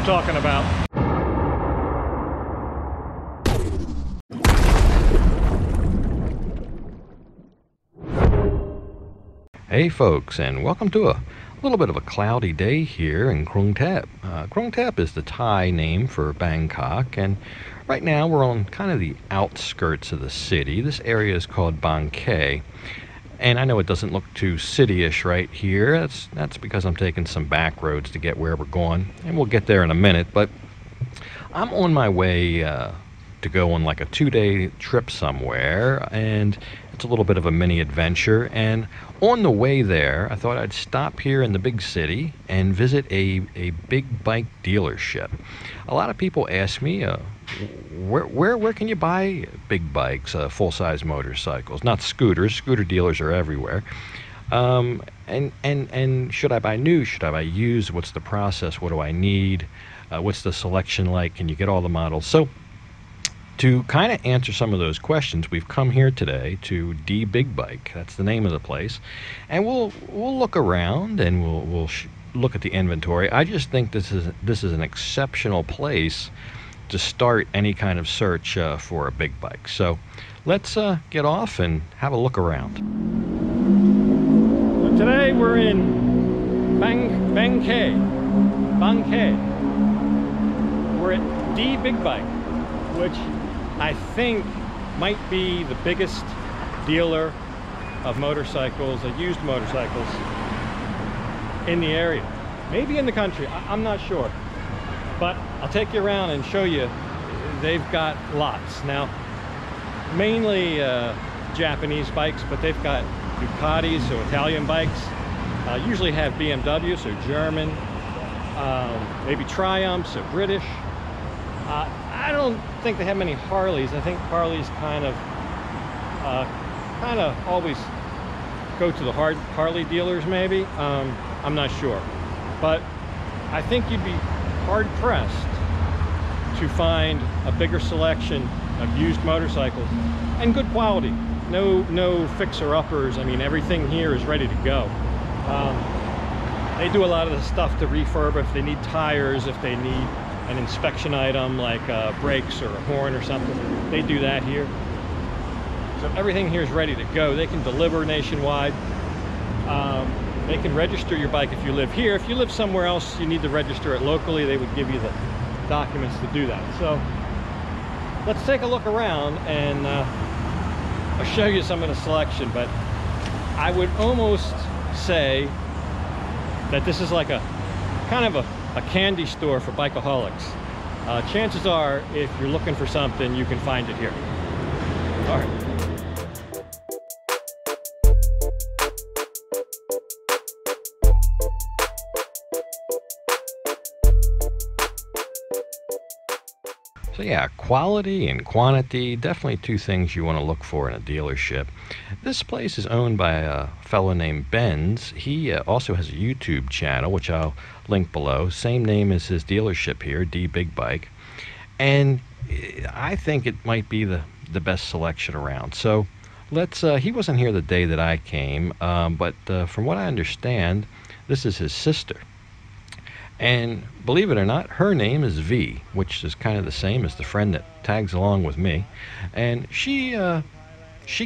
talking about. Hey folks, and welcome to a little bit of a cloudy day here in Krung Thep. Krung Thep is the Thai name for Bangkok, and right now we're on kind of the outskirts of the city. This area is called Bangkok, and I know it doesn't look too city-ish right here. That's because I'm taking some back roads to get where we're going, and we'll get there in a minute. But I'm on my way to go on like a 2-day trip somewhere, and it's a little bit of a mini adventure. And on the way there, I thought I'd stop here in the big city and visit a big bike dealership. A lot of people ask me, where can you buy big bikes, full-size motorcycles, not scooters? Scooter dealers are everywhere. And should I buy new? Should I buy used? What's the process? What do I need? What's the selection like? Can you get all the models? So to kind of answer some of those questions, we've come here today to DBigBike. That's the name of the place, and we'll look around and we'll look at the inventory. I just think this is an exceptional place to start any kind of search for a big bike. So let's get off and have a look around. So today we're in Bangkok. We're at DBigBike, which I think might be the biggest dealer of motorcycles, used motorcycles in the area. Maybe in the country, I'm not sure. But I'll take you around and show you. They've got lots. Now, mainly Japanese bikes, but they've got Ducatis, so Italian bikes. Usually have BMWs, so German. Maybe Triumphs, so British. I don't think they have many Harleys. I think Harleys kind of always go to the Harley dealers, maybe. I'm not sure, but I think you'd be hard-pressed to find a bigger selection of used motorcycles and good quality. No fixer-uppers. I mean, everything here is ready to go. They do a lot of the stuff to refurb if they need tires, if they need an inspection item like brakes or a horn or something. They do that here. So everything here is ready to go. They can deliver nationwide. They can register your bike if you live here. If you live somewhere else, you need to register it locally. They would give you the documents to do that. So let's take a look around, and I'll show you some of the selection. But I would almost say that this is like a kind of a candy store for bikeaholics. Chances are, if you're looking for something, you can find it here. All right. So yeah, quality and quantity, definitely two things you want to look for in a dealership. This place is owned by a fellow named Benz. He also has a YouTube channel, which I'll link below. Same name as his dealership here, DBigBike. And I think it might be the best selection around. So let's, he wasn't here the day that I came, but from what I understand, this is his sister. And believe it or not, her name is V, which is kind of the same as the friend that tags along with me. And she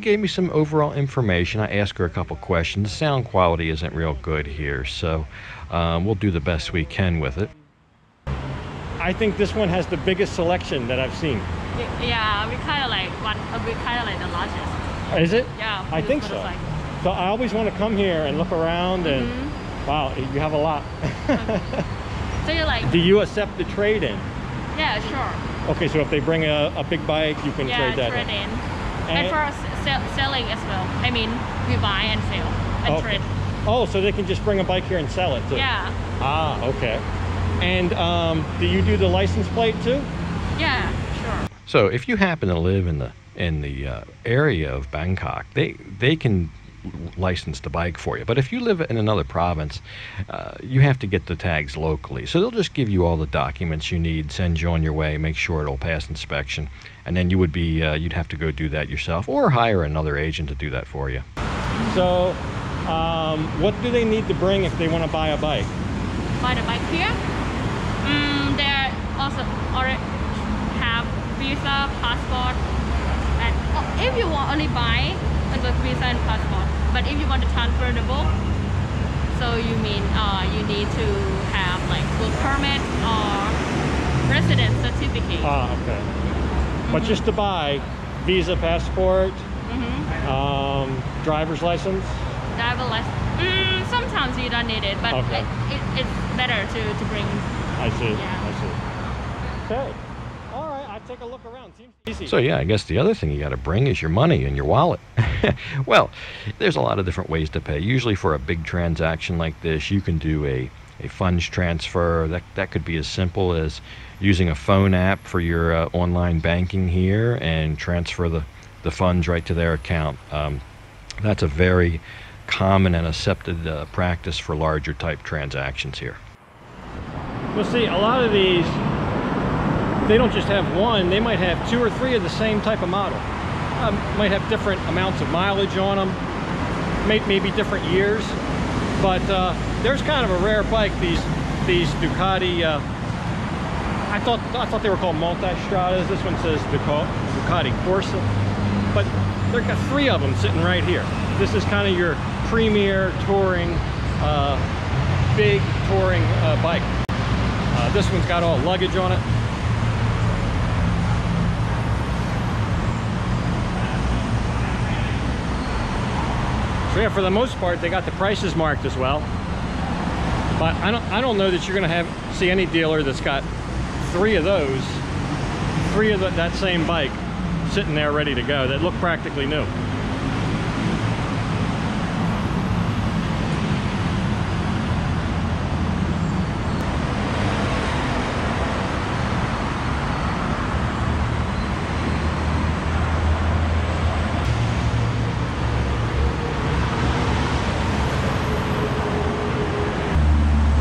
gave me some overall information. I asked her a couple questions. The sound quality isn't real good here, so we'll do the best we can with it. I think this one has the biggest selection that I've seen. Yeah, we kind of like the largest. Is it? Yeah. I think so. So I always want to come here and look around, and wow, you have a lot. Okay. So you like? Do you accept the trade-in? Yeah, sure. Okay, so if they bring a big bike, you can trade that in. In. And for selling as well. I mean, we buy and sell and trade. Oh, so they can just bring a bike here and sell it too? Yeah. Ah, okay. And do you do the license plate too? Yeah, sure. So if you happen to live in the area of Bangkok, they can license the bike for you. But if you live in another province, you have to get the tags locally. So they'll just give you all the documents you need, send you on your way, make sure it'll pass inspection, and then you would be you'd have to go do that yourself or hire another agent to do that for you. So what do they need to bring if they want to buy a bike? Buy the bike here? Their also already have visa, passport, and if you want only buy the visa and passport, but if you want to transfer the book, so you mean you need to have like work permit or residence certificate. Okay. But just to buy visa, passport, driver's license. Driver license. Sometimes you don't need it, but Okay. it's better to bring. I see. Yeah. I see. Okay. All right. I'll take a look around. Seems easy. So yeah, I guess the other thing you got to bring is your money and your wallet. Well, there's a lot of different ways to pay. Usually for a big transaction like this, you can do a funds transfer. That could be as simple as using a phone app for your online banking here and transfer the funds right to their account. That's a very common and accepted practice for larger type transactions here. Well, see, a lot of these, they don't just have one, they might have 2 or 3 of the same type of model. Might have different amounts of mileage on them, maybe different years, but there's kind of a rare bike, these Ducati, I thought they were called multi-stradas. This one says Ducati Corsa, but they've got 3 of them sitting right here. This is kind of your premier touring, big touring bike. This one's got all luggage on it. So yeah, for the most part, they got the prices marked as well. But I don't know that you're going to see any dealer that's got 3 of those, 3 of that same bike sitting there ready to go that look practically new.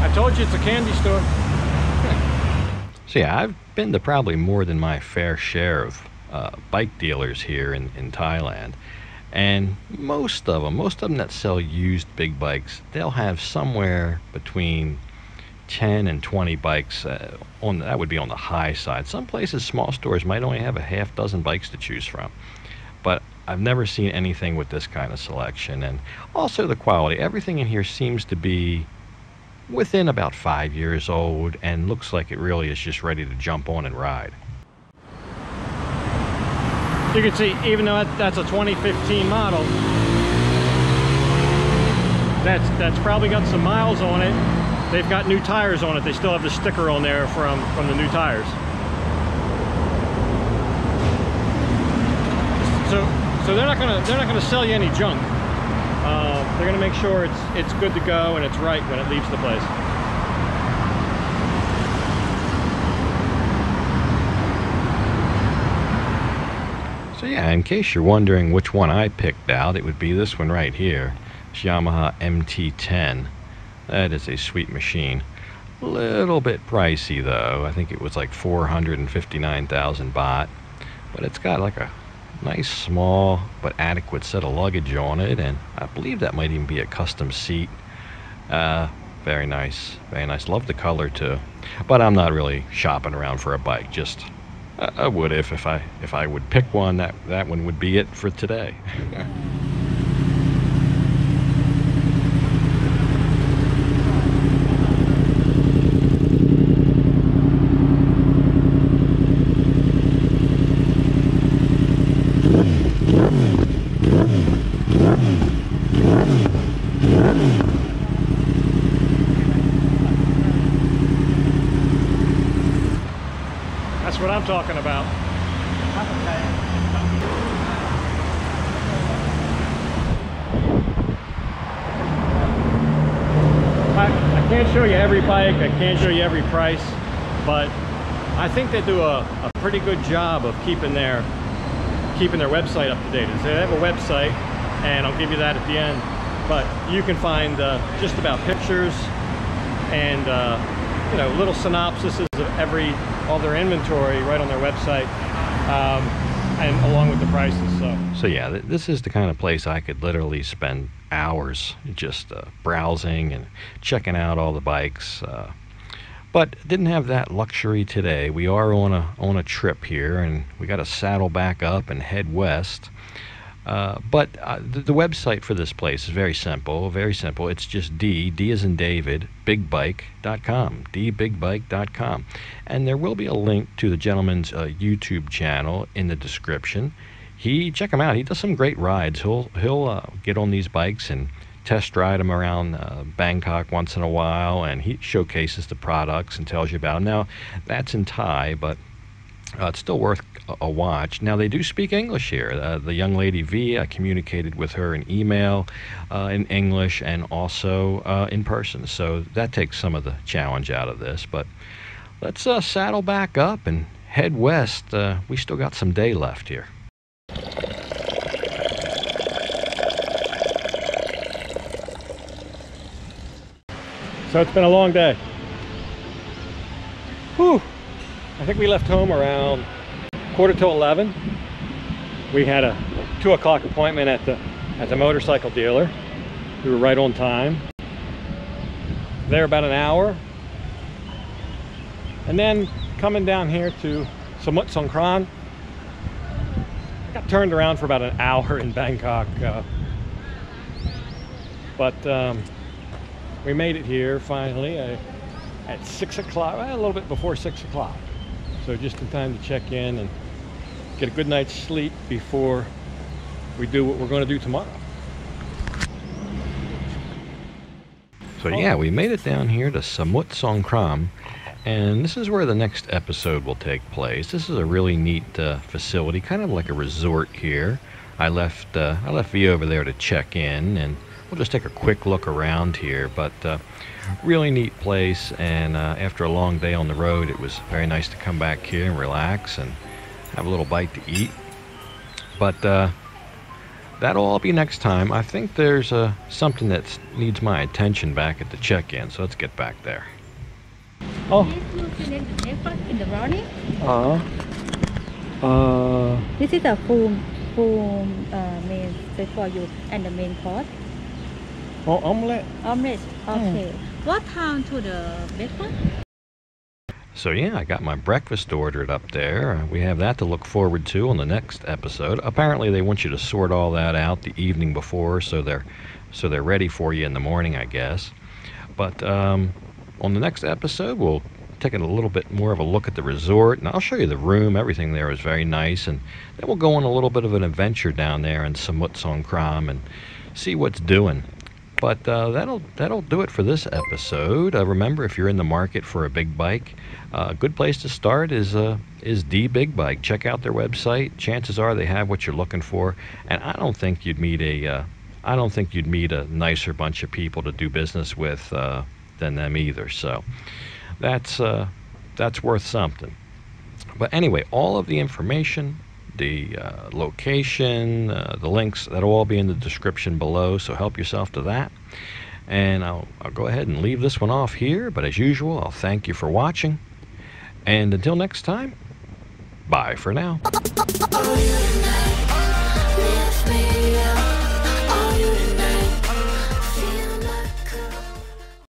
I told you it's a candy store. So yeah, I've been to probably more than my fair share of bike dealers here in Thailand, and most of them that sell used big bikes, they'll have somewhere between 10 and 20 bikes that would be on the high side. Some places, small stores, might only have a half dozen bikes to choose from, but I've never seen anything with this kind of selection. And also the quality, everything in here seems to be within about 5 years old and looks like it really is just ready to jump on and ride. You can see, even though that's a 2015 model, that's probably got some miles on it. They've got new tires on it. They still have the sticker on there from the new tires. So they're not gonna sell you any junk. They're gonna make sure it's good to go and it's right when it leaves the place. So yeah, in case you're wondering which one I picked out, it would be this one right here, it's Yamaha MT-10. That is a sweet machine. A little bit pricey though. I think it was like 459,000 baht, but it's got like a nice small but adequate set of luggage on it, and I believe that might even be a custom seat. Very nice, very nice. Love the color too, but I'm not really shopping around for a bike. Just I would if I would pick one, that one would be it for today. That's what I'm talking about. I can't show you every bike, I can't show you every price, but I think they do a pretty good job of keeping their website up to date. So they have a website, and I'll give you that at the end, but you can find just about pictures and you know, little synopsises of all their inventory right on their website, and along with the prices. So yeah, this is the kind of place I could literally spend hours just browsing and checking out all the bikes. But didn't have that luxury today. We are on a trip here, and we got to saddle back up and head west. But the website for this place is very simple, very simple. It's just D as in David, BigBike.com, DBigBike.com. And there will be a link to the gentleman's YouTube channel in the description. Check him out. He does some great rides. He'll get on these bikes and test ride them around Bangkok once in a while, and he showcases the products and tells you about them. Now, that's in Thai, but it's still worth a watch. Now, they do speak English here. The young lady V, I communicated with her in email in English and also in person, so that takes some of the challenge out of this. But let's saddle back up and head west. We still got some day left here. So it's been a long day. Whew. I think we left home around 11:15. We had a 2 o'clock appointment at the motorcycle dealer. We were right on time. There about an hour. And then coming down here to Samut Songkhram, got turned around for about an hour in Bangkok. But we made it here finally at 6 o'clock, a little bit before 6 o'clock. So just in time to check in and get a good night's sleep before we do what we're going to do tomorrow. So yeah, we made it down here to Samut Songkhram, and this is where the next episode will take place. This is a really neat facility, kind of like a resort here. I left V over there to check in, and we'll just take a quick look around here. But really neat place, and after a long day on the road, it was very nice to come back here and relax and have a little bite to eat. But that'll all be next time. I think there's something that needs my attention back at the check-in, so let's get back there. Oh. In the morning. This is a full main set for you and the main course. Oh, omelette. Omelette. Okay. What time to the breakfast? So yeah, I got my breakfast ordered up there. We have that to look forward to on the next episode. Apparently they want you to sort all that out the evening before, so they're ready for you in the morning, I guess. But on the next episode, we'll take a little bit more of a look at the resort, and I'll show you the room. Everything there is very nice, and then we'll go on a little bit of an adventure down there in Samut Songkhram and see what's doing. But that'll do it for this episode. Remember, if you're in the market for a big bike, a good place to start is DBigBike. Check out their website. Chances are they have what you're looking for, and I don't think you'd meet a nicer bunch of people to do business with than them either. So that's worth something. But anyway, all of the information, the location, the links, that'll all be in the description below, so help yourself to that. And I'll go ahead and leave this one off here, but as usual, I'll thank you for watching, and until next time, bye for now.